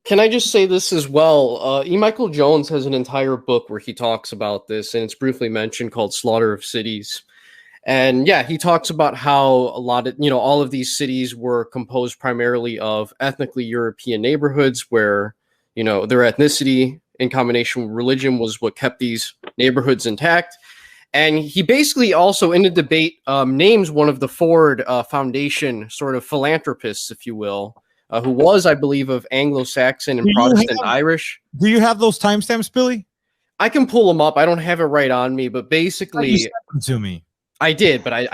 Can I just say this as well? E. Michael Jones has an entire book where he talks about this, and it's briefly mentioned called Slaughter of Cities. And yeah, he talks about how a lot of, all of these cities were composed primarily of ethnically European neighborhoods where, their ethnicity in combination with religion was what kept these neighborhoods intact. And he basically also, in the debate, names one of the Ford Foundation sort of philanthropists, if you will, who was, I believe, of Anglo-Saxon and Protestant Irish. Do you have those timestamps, Billy? I can pull them up. I don't have it right on me, but basically, you sent them to me. I did, but I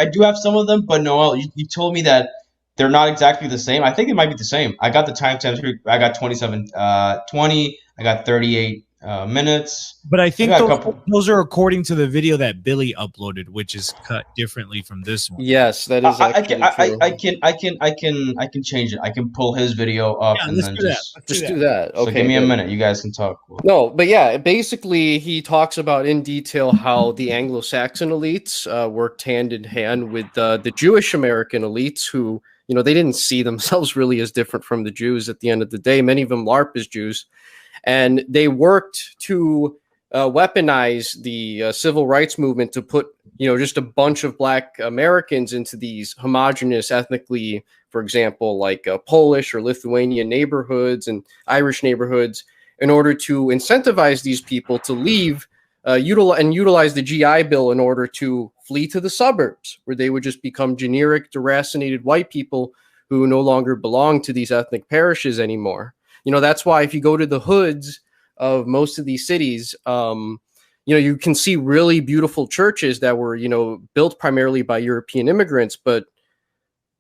do have some of them, but Noel, you told me that they're not exactly the same. I think it might be the same. I got the timestamps here. I got 27, 20. I got 38 minutes. But I think those are according to the video that Billy uploaded, which is cut differently from this one. Yes, that is. I can change it. I can pull his video up and then just do that. Okay, so give me a minute. You guys can talk. No, but yeah, basically he talks about in detail how the Anglo-Saxon elites worked hand in hand with the Jewish American elites who, they didn't see themselves really as different from the Jews at the end of the day. Many of them LARP as Jews. And they worked to weaponize the civil rights movement to put, just a bunch of Black Americans into these homogenous ethnically, for example, like Polish or Lithuanian neighborhoods and Irish neighborhoods in order to incentivize these people to leave utilize the GI Bill in order to flee to the suburbs where they would just become generic, deracinated white people who no longer belong to these ethnic parishes anymore. That's why if you go to the hoods of most of these cities, you can see really beautiful churches that were, built primarily by European immigrants. But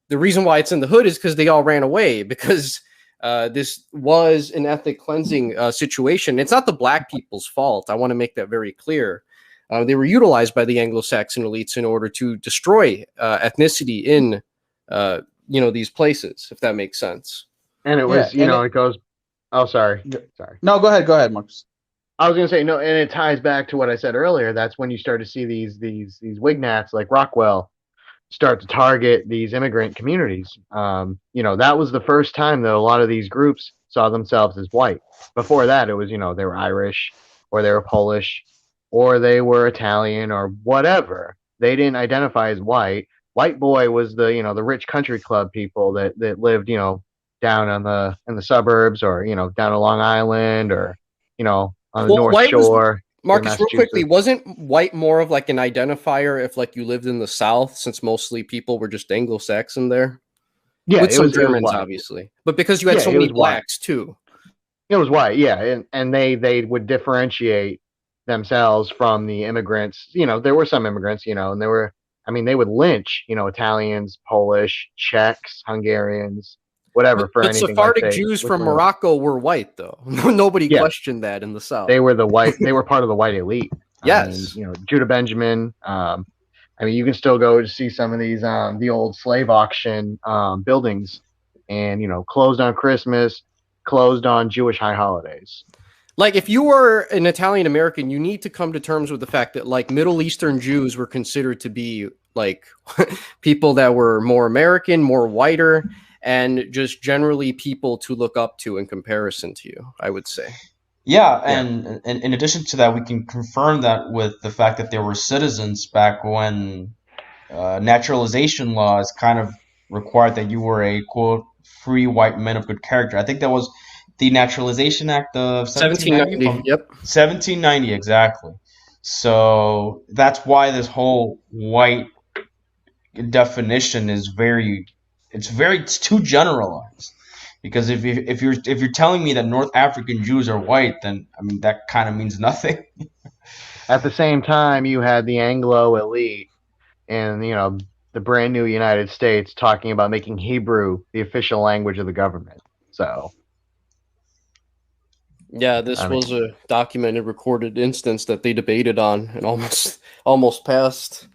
the reason why it's in the hood is because they all ran away because this was an ethnic cleansing situation. It's not the Black people's fault. I want to make that very clear. They were utilized by the Anglo-Saxon elites in order to destroy ethnicity in, these places, if that makes sense. And it was, it goes. Oh, sorry. No, go ahead, Marcus. I was going to say no, and it ties back to what I said earlier. That's when you start to see these wignats like Rockwell start to target these immigrant communities. That was the first time that a lot of these groups saw themselves as white. Before that, it was, they were Irish or they were Polish or they were Italian or whatever. They didn't identify as white. White boy was the, the rich country club people that lived, down in the suburbs or, down on Long Island or, on the North Shore. Marcus, real quickly, wasn't white more of like an identifier if like you lived in the South, since mostly people were just Anglo-Saxon there? Yeah, with some Germans, obviously, but because you had so many Blacks too. It was white, yeah, and they would differentiate themselves from the immigrants. There were some immigrants, and they would lynch, Italians, Polish, Czechs, Hungarians, whatever. But Sephardic Jews from Morocco were white, though. Nobody questioned that in the South. They were they were part of the white elite. Yes. Judah Benjamin. You can still go to see some of these the old slave auction buildings, and closed on Christmas, closed on Jewish high holidays. Like, if you were an Italian American, you need to come to terms with the fact that like Middle Eastern Jews were considered to be like people that were more American, more whiter, and just generally people to look up to in comparison to you, I would say. Yeah, and in addition to that, we can confirm that with the fact that there were citizens back when naturalization laws kind of required that you were a, quote, free white man of good character. I think that was the Naturalization Act of 1790. Yep. 1790, exactly. So that's why this whole white definition is it's too generalized. Because if you're telling me that North African Jews are white, then that kind of means nothing. At the same time, you had the Anglo elite and the brand new United States talking about making Hebrew the official language of the government. So yeah, this was a documented, recorded instance that they debated on and almost passed.